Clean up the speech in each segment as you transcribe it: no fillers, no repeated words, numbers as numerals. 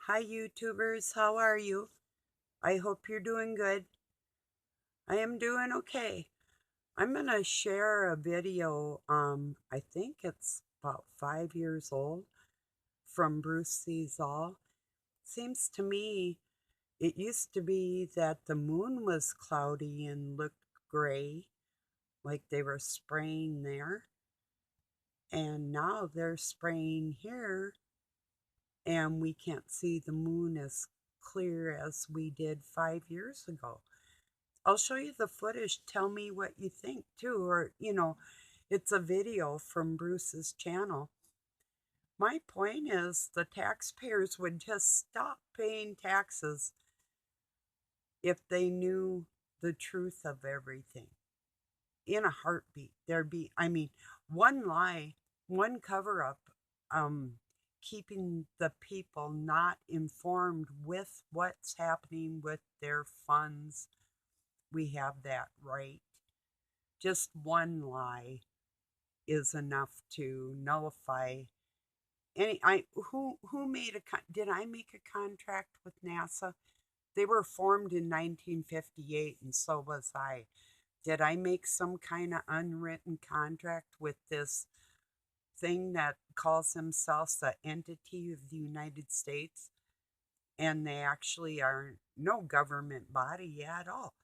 Hi, YouTubers. How are you? I hope you're doing good. I am doing okay. I'm going to share a video. I think it's about 5 years old from Bruce Sees All. Seems to me it used to be that the moon was cloudy and looked gray, like they were spraying there. And now they're spraying here, and we can't see the moon as clear as we did 5 years ago. I'll show you the footage. Tell me what you think too. Or, it's a video from Bruce's channel. My point is the taxpayers would just stop paying taxes if they knew the truth of everything. In a heartbeat, there'd be, one lie, one cover up, um, keeping the people not informed with what's happening with their funds. We have that right. Just one lie is enough to nullify any. I who made did I make a contract with NASA? They were formed in 1958, and so was I. Did I make some kind of unwritten contract with this thing that calls themselves the entity of the United States? And they actually are no government body at all.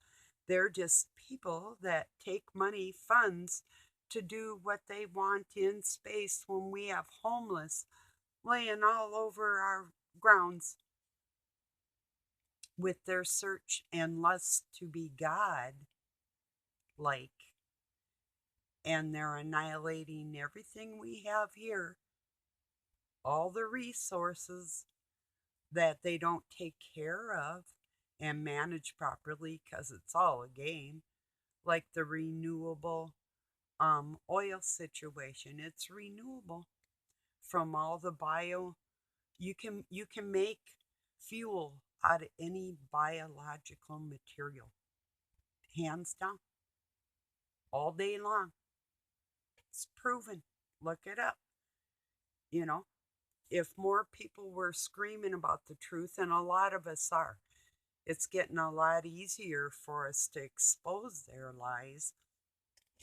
They're just people that take money, funds, to do what they want in space when we have homeless laying all over our grounds with their search and lust to be God like. And they're annihilating everything we have here, all the resources that they don't take care of and manage properly because it's all a game, like the renewable oil situation. It's renewable from all the bio. You can make fuel out of any biological material, hands down, all day long. It's proven. Look it up. You know, if more people were screaming about the truth, and a lot of us are, it's getting a lot easier for us to expose their lies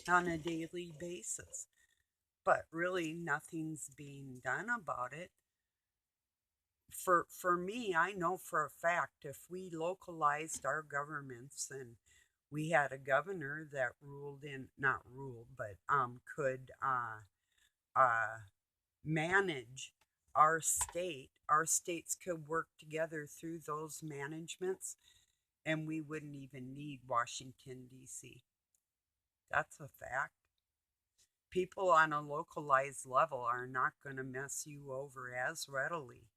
on a daily basis. But really, nothing's being done about it. For me, I know for a fact if we localized our governments and we had a governor that ruled in, not ruled, but could uh, manage our states could work together through those managements, and we wouldn't even need Washington, D.C. That's a fact. People on a localized level are not going to mess you over as readily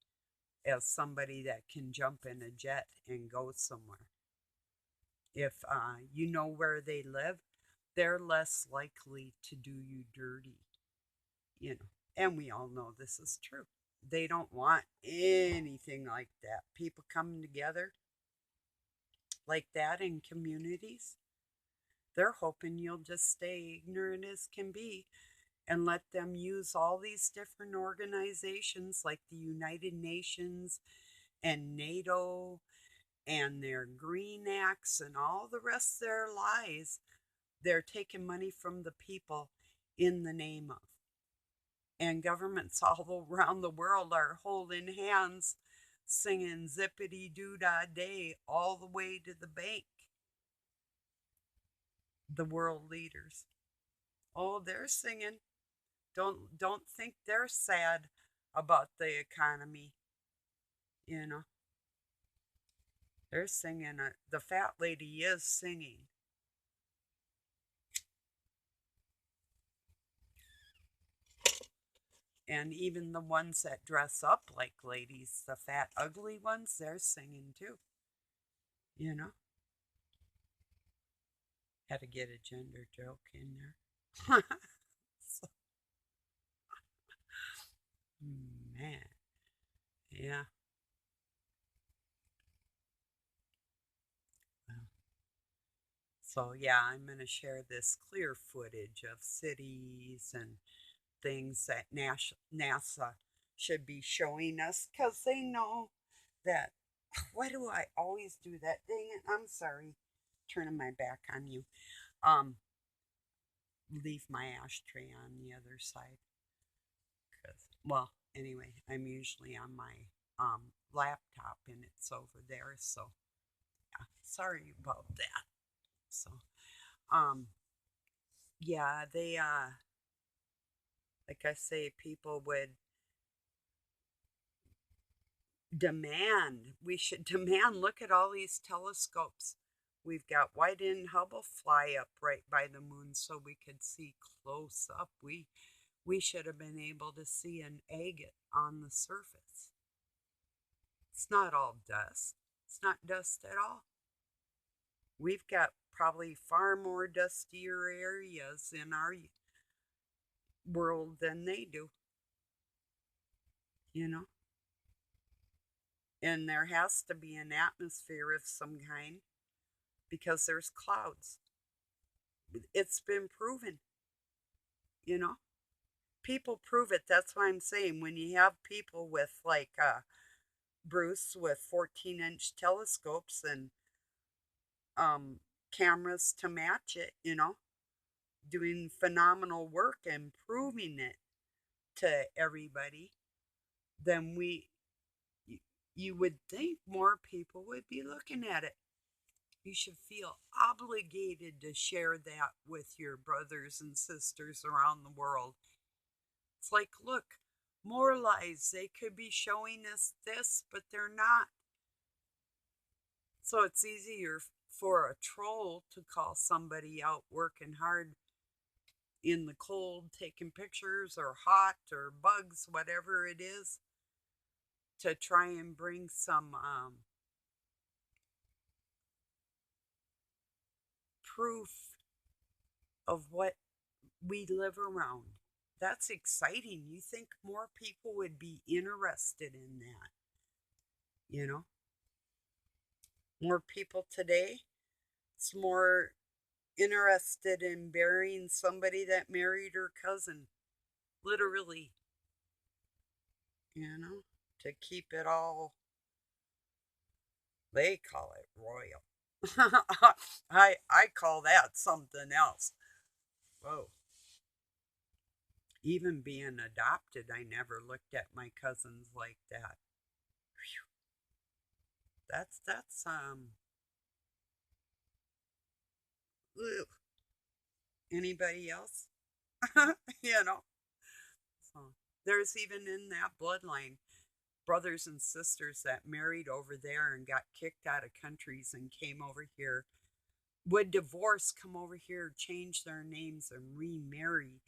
as somebody that can jump in a jet and go somewhere. If you know where they live, they're less likely to do you dirty, you know. And we all know this is true. They don't want anything like that. People coming together like that in communities, they're hoping you'll just stay ignorant as can be and let them use all these different organizations like the United Nations and NATO and their Green Acts and all the rest of their lies. They're taking money from the people in the name of. And governments all around the world are holding hands, singing zippity doo dah day all the way to the bank. The world leaders. Oh, they're singing. Don't think they're sad about the economy. You know, they're singing. The fat lady is singing. And even the ones that dress up like ladies, the fat, ugly ones, they're singing too. You know, had to get a gender joke in there. So, man, yeah. Well, so, yeah, I'm going to share this clear footage of cities and things that NASA should be showing us because they know that, why do I always do that? Dang it, I'm sorry. Turning my back on you. Um, leave my ashtray on the other side. Cause, well, anyway, I'm usually on my laptop and it's over there. So, yeah, sorry about that. So, um, yeah, like I say, people would demand, we should demand, look at all these telescopes. We've got White and Hubble fly up right by the moon so we could see close up. We should have been able to see an agate on the surface. It's not all dust. It's not dust at all. We've got probably far more dustier areas in our world than they do, you know? And there has to be an atmosphere of some kind because there's clouds. It's been proven, you know? People prove it. That's why I'm saying when you have people with like Bruce with 14-inch telescopes and um, cameras to match it, doing phenomenal work and proving it to everybody, then you would think more people would be looking at it. You should feel obligated to share that with your brothers and sisters around the world. It's like, look, more lies. They could be showing us this, but they're not. So it's easier for a troll to call somebody out working hard in the cold, taking pictures or hot or bugs, whatever it is, to try and bring some proof of what we live around. That's exciting. You think more people would be interested in that, you know? More people today, it's more interested in burying somebody that married her cousin, literally, you know, to keep it all, they call it royal. I call that something else. Whoa. Even being adopted, I never looked at my cousins like that. Whew. That's ugh. Anybody else? you know. So there's even in that bloodline brothers and sisters that married over there and got kicked out of countries and came over here, would divorce, come over here, change their names and remarry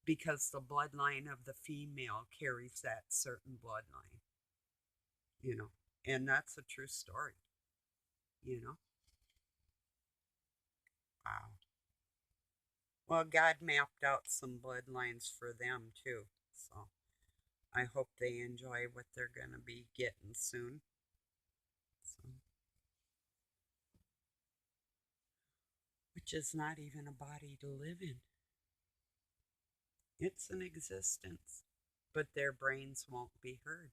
because the bloodline of the female carries that certain bloodline, you know. And that's a true story, you know. Wow. Well, God mapped out some bloodlines for them too. So I hope they enjoy what they're going to be getting soon. So, which is not even a body to live in. It's an existence, but their brains won't be heard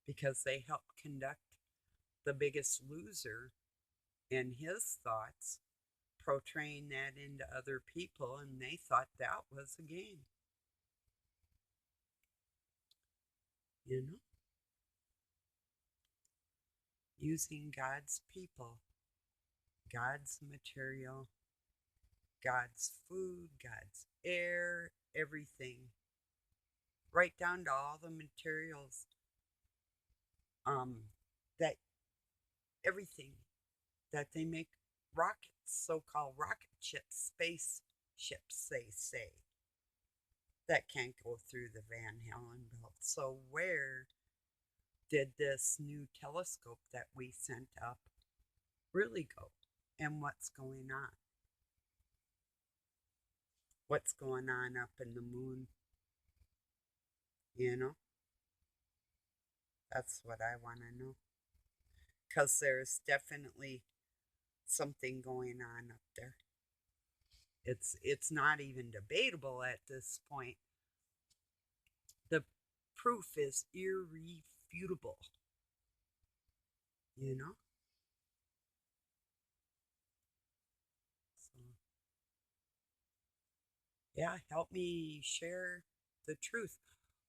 because they help conduct the biggest loser and his thoughts, portraying that into other people, and they thought that was a game, you know? Using God's people, God's material, God's food, God's air, everything, right down to all the materials, um, that everything that they make rockets, so called rocket ships, space ships, they say, that can't go through the Van Halen belt. So, where did this new telescope that we sent up really go? And what's going on? What's going on up in the moon? You know, that's what I want to know. Because there's definitely something going on up there. It's not even debatable at this point. The proof is irrefutable. indisputable, you know? So, yeah, help me share the truth.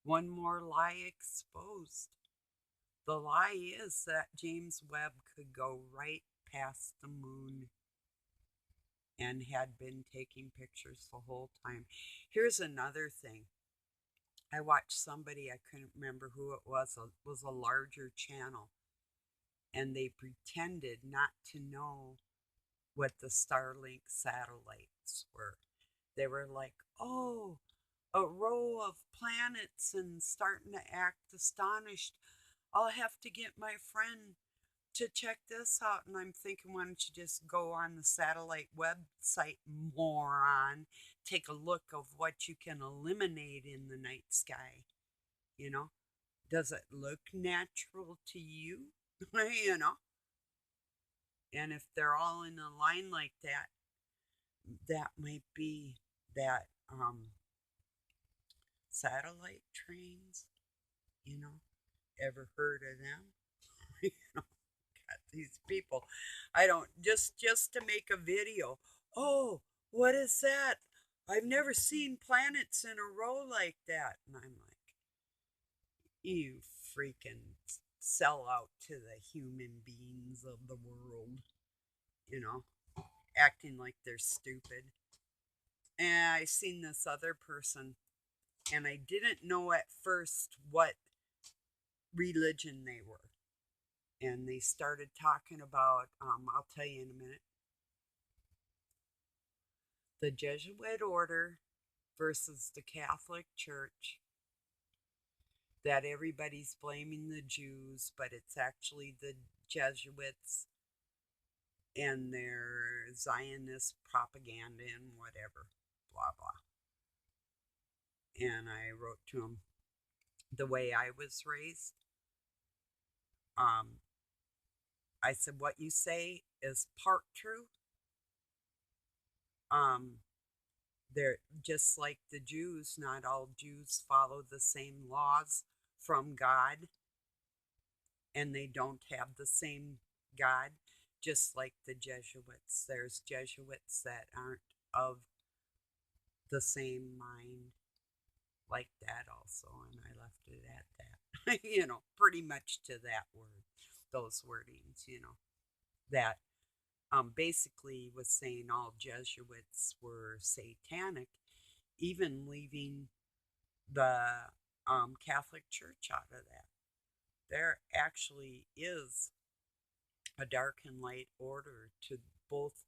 One more lie exposed. The lie is that James Webb could go right past the moon and had been taking pictures the whole time. Here's another thing. I watched somebody, I couldn't remember who it was a larger channel, and they pretended not to know what the Starlink satellites were. They were like, oh, a row of planets and starting to act astonished. I'll have to get my friend to check this out. And I'm thinking, why don't you just go on the satellite website, moron? Take a look of what you can eliminate in the night sky. You know, does it look natural to you? You know, and if they're all in a line like that, that might be that satellite trains. You know, ever heard of them? You know, these people. I don't just to make a video. Oh, what is that? I've never seen planets in a row like that. And I'm like, you freaking sell out to the human beings of the world, you know, acting like they're stupid. And I seen this other person, and I didn't know at first what religion they were. And they started talking about, I'll tell you in a minute, the Jesuit order versus the Catholic Church, that everybody's blaming the Jews, but it's actually the Jesuits and their Zionist propaganda and whatever, blah, blah. And I wrote to him, the way I was raised, I said, what you say is part true. They're just like the Jews. Not all Jews follow the same laws from God, and they don't have the same God, just like the Jesuits. There's Jesuits that aren't of the same mind like that also, and I left it at that. You know, pretty much to that word, those wordings, you know, that basically was saying all Jesuits were satanic, even leaving the Catholic Church out of that. There actually is a dark and light order to both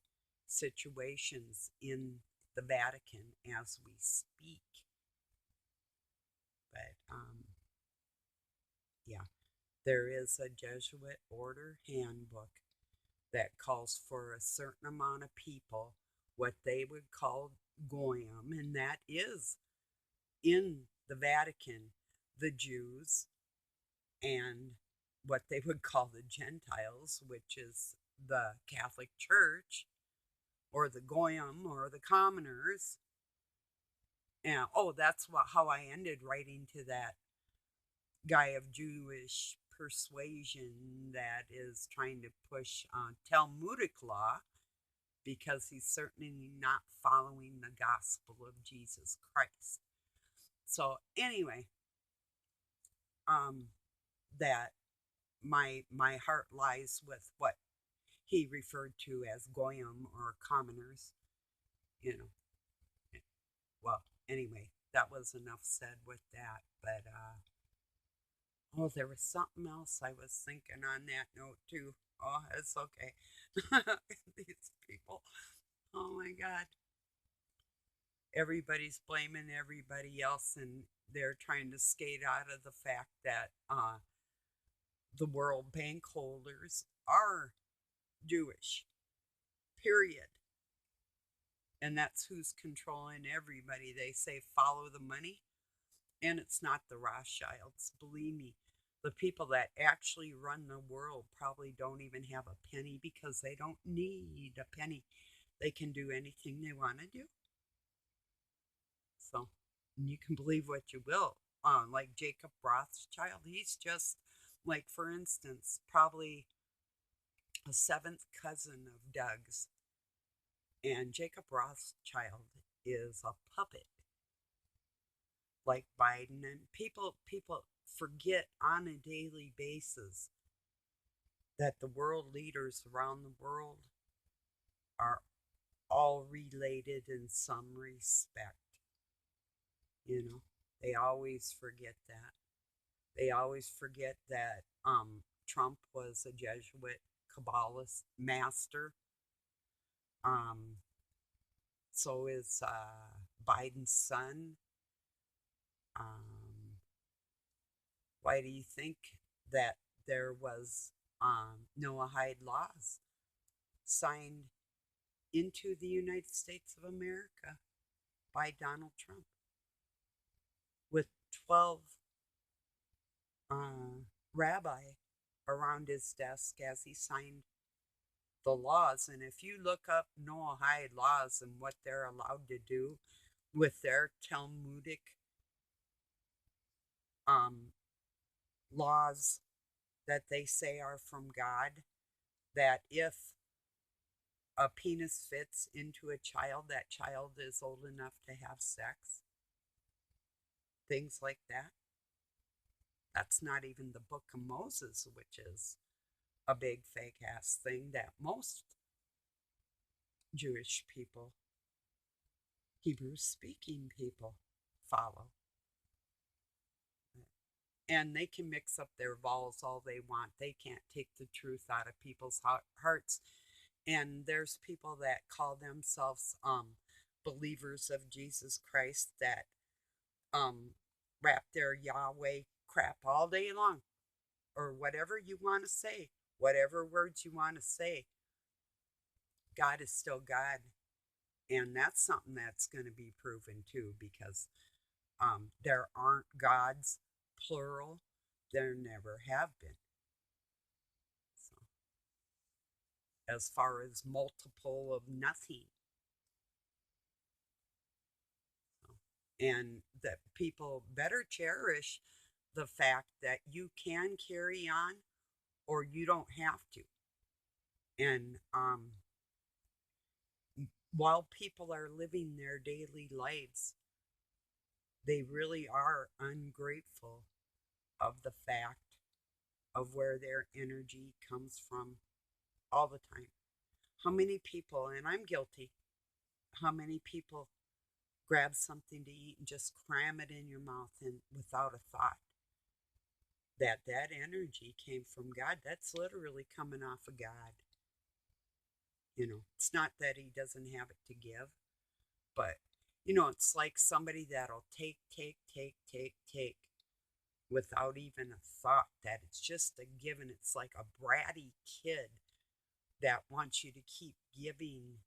situations in the Vatican as we speak. But yeah, there is a Jesuit order handbook that calls for a certain amount of people, what they would call goyim, and that is in the Vatican, the Jews, and what they would call the Gentiles, which is the Catholic Church, or the goyim, or the commoners. And oh, that's how I ended writing to that guy of Jewish persuasion that is trying to push Talmudic law, because he's certainly not following the gospel of Jesus Christ. So anyway, that my heart lies with what he referred to as goyim or commoners, you know. Well, anyway, that was enough said with that. But oh, there was something else I was thinking on that note too. Oh, it's okay. These people. Oh my God. Everybody's blaming everybody else, and they're trying to skate out of the fact that the World Bank holders are Jewish, period. And that's who's controlling everybody. They say follow the money, and it's not the Rothschilds. Believe me, the people that actually run the world probably don't even have a penny, because they don't need a penny. They can do anything they want to do. So you can believe what you will. Like Jacob Rothschild, he's just Like, for instance, probably a seventh cousin of Doug's, and Jacob Rothschild is a puppet like Biden. And people forget on a daily basis that the world leaders around the world are all related in some respect. You know, they always forget that. They always forget that Trump was a Jesuit Kabbalist master. Um, so is Biden's son. Um, why do you think that there was Noahide laws signed into the United States of America by Donald Trump with 12 rabbi around his desk as he signed the laws? And if you look up Noahide laws and what they're allowed to do with their Talmudic um, laws that they say are from God, that if a penis fits into a child, that child is old enough to have sex, things like that. That's not even the Book of Moses, which is a big fake ass thing that most Jewish people, Hebrew speaking people, follow. And they can mix up their vowels all they want. They can't take the truth out of people's hearts. And there's people that call themselves believers of Jesus Christ that rap their Yahweh crap all day long, or whatever you want to say, whatever words you want to say. God is still God. And that's something that's going to be proven too, because there aren't gods, plural. There never have been. So, as far as multiple of nothing. So, and that people better cherish the fact that you can carry on or you don't have to. And while people are living their daily lives, they really are ungrateful of the fact of where their energy comes from all the time. How many people, and I'm guilty, how many people grab something to eat and just cram it in your mouth and without a thought that that energy came from God? That's literally coming off of God. You know, it's not that he doesn't have it to give, but it's like somebody that'll take without even a thought, that it's just a given. It's like a bratty kid that wants you to keep giving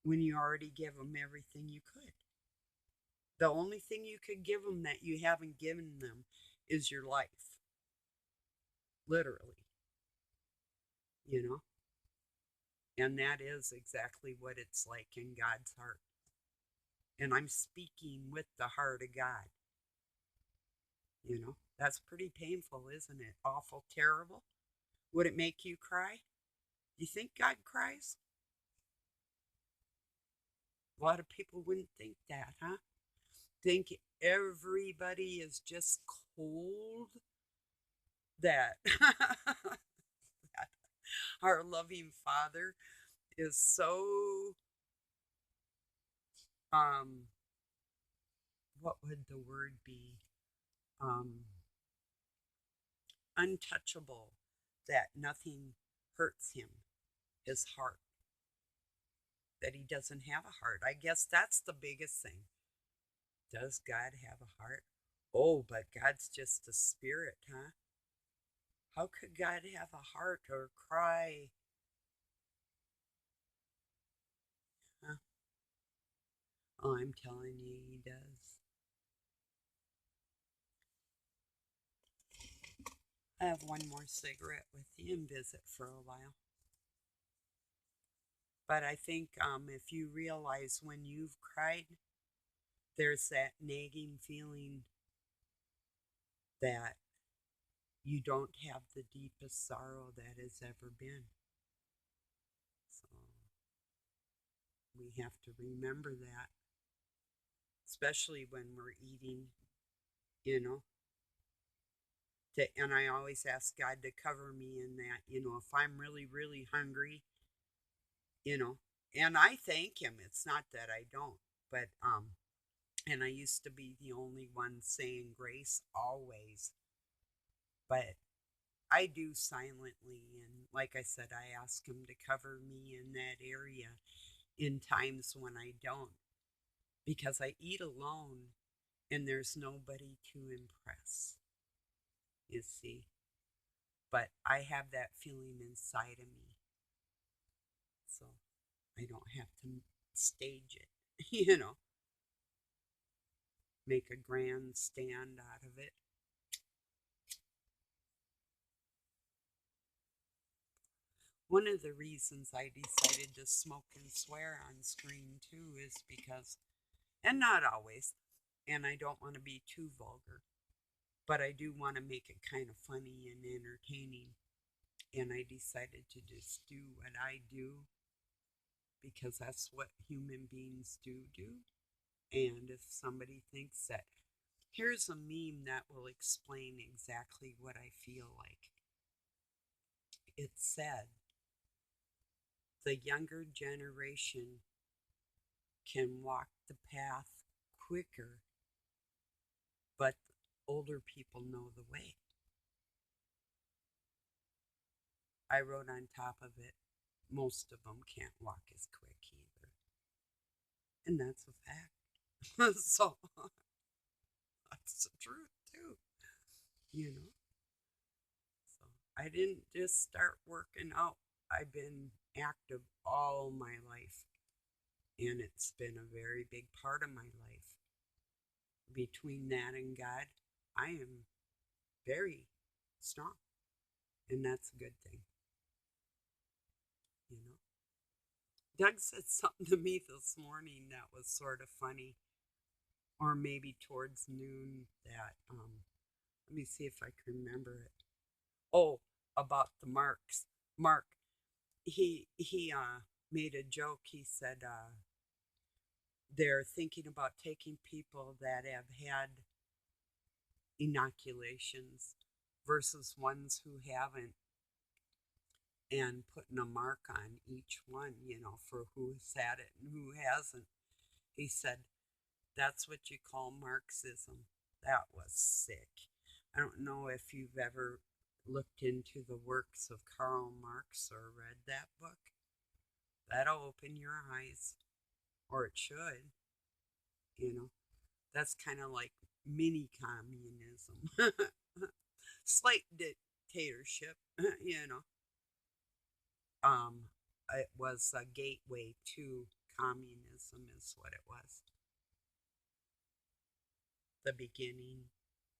when you already give them everything you could. The only thing you could give them that you haven't given them is your life. Literally. You know? And that is exactly what it's like in God's heart. And I'm speaking with the heart of God. That's pretty painful, isn't it? Awful, terrible. Would it make you cry? You think God cries? A lot of people wouldn't think that, huh? Think everybody is just cold. That our loving Father is so, what would the word be? Untouchable, that nothing hurts him, his heart, that he doesn't have a heart. I guess that's the biggest thing. Does God have a heart? Oh, but God's just a spirit, huh? How could God have a heart or cry? Huh? Oh, I'm telling you, he does. I have one more cigarette with you and visit for a while. But I think if you realize when you've cried, there's that nagging feeling that you don't have the deepest sorrow that has ever been. So we have to remember that, especially when we're eating, you know. And I always ask God to cover me in that, if I'm really, really hungry, you know, and I thank Him. It's not that I don't, but, and I used to be the only one saying grace always, but I do silently. And like I said, I ask Him to cover me in that area in times when I don't, because I eat alone and there's nobody to impress, you see. But I have that feeling inside of me, so I don't have to stage it, make a grand stand out of it. One of the reasons I decided to smoke and swear on screen too is because, and not always, and I don't want to be too vulgar, but I do want to make it kind of funny and entertaining. And I decided to just do what I do because that's what human beings do. And if somebody thinks that, here's a meme that will explain exactly what I feel like. It said, the younger generation can walk the path quicker, but older people know the way. I wrote on top of it, most of them can't walk as quick either. And that's a fact. So that's the truth too, you know. So I didn't just start working out. I've been active all my life, and it's been a very big part of my life. Between that and God, I am very strong, and that's a good thing, you know. Doug said something to me this morning that was sort of funny, or maybe towards noon. That let me see if I can remember it. Oh, about the marks. Mark, he made a joke. He said they're thinking about taking people that have had inoculations versus ones who haven't, and putting a mark on each one, for who's had it and who hasn't. He said, that's what you call Marxism. That was sick. I don't know if you've ever looked into the works of Karl Marx or read that book. That'll open your eyes, or it should, you know. That's kind of like mini communism, slight dictatorship, you know. Um, it was a gateway to communism, is what it was. The beginning,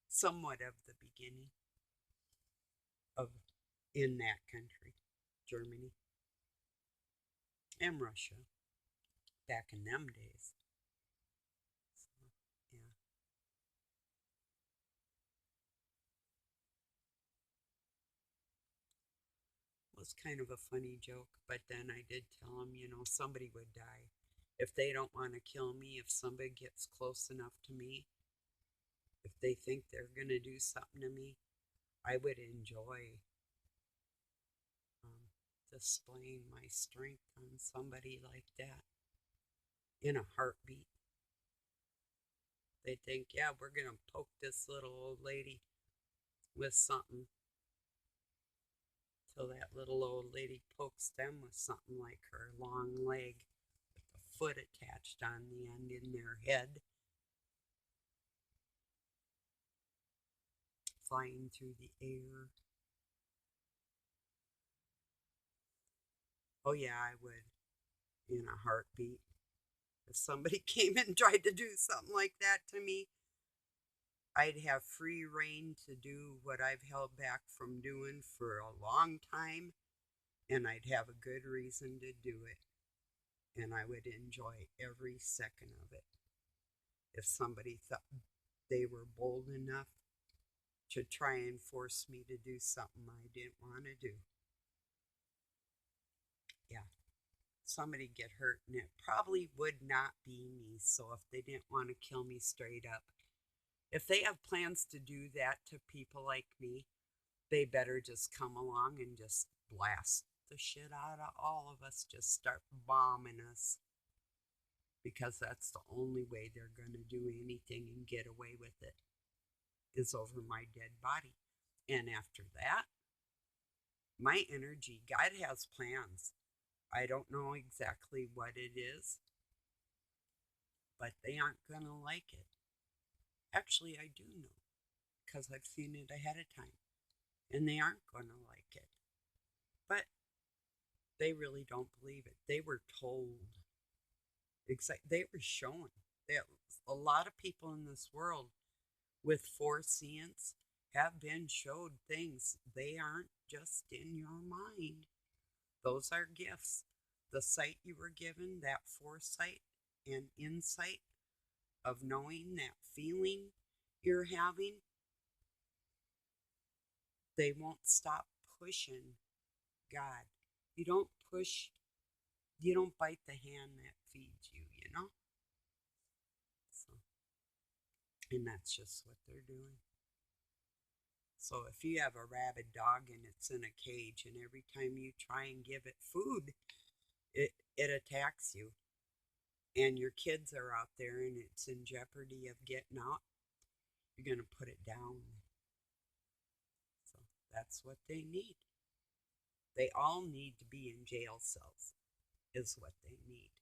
somewhat of the beginning of in that country, Germany and Russia, back in them days. So, yeah. It was kind of a funny joke, but then I did tell them, somebody would die. If they don't want to kill me, if somebody gets close enough to me, if they think they're going to do something to me, I would enjoy um, displaying my strength on somebody like that in a heartbeat. They think, yeah, we're going to poke this little old lady with something, till that little old lady pokes them with something like her long leg with a foot attached on the end in their head, flying through the air. Oh, yeah, I would, in a heartbeat. If somebody came and tried to do something like that to me, I'd have free reign to do what I've held back from doing for a long time, and I'd have a good reason to do it, and I would enjoy every second of it. If somebody thought they were bold enough to try and force me to do something I didn't want to do. Yeah, somebody get hurt, and it probably would not be me. So if they didn't want to kill me straight up, if they have plans to do that to people like me, they better just come along and just blast the shit out of all of us, just start bombing us, because that's the only way they're going to do anything and get away with it, is over my dead body. And after that, my energy, God has plans. I don't know exactly what it is, but they aren't going to like it. Actually, I do know, because I've seen it ahead of time, and they aren't going to like it. But they really don't believe it. They were told, they were shown that a lot of people in this world with foreseeance have been showed things. They aren't just in your mind. Those are gifts. The sight you were given, that foresight and insight of knowing that feeling you're having, they won't stop pushing God. You don't push, you don't bite the hand that feeds you, you know? So, and that's just what they're doing. So if you have a rabid dog and it's in a cage, and every time you try and give it food, it attacks you, and your kids are out there and it's in jeopardy of getting out, you're going to put it down. So that's what they need. They all need to be in jail cells, is what they need.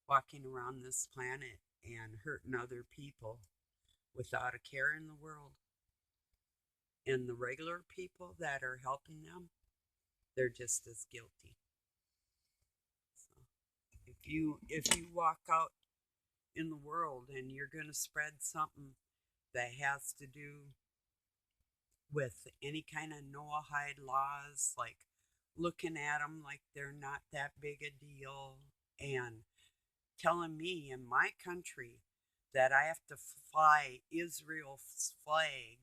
Walking around this planet and hurting other people without a care in the world. And the regular people that are helping them, they're just as guilty. So if you walk out in the world and you're going to spread something that has to do with any kind of Noahide laws, like looking at them like they're not that big a deal, and telling me in my country that I have to fly Israel's flag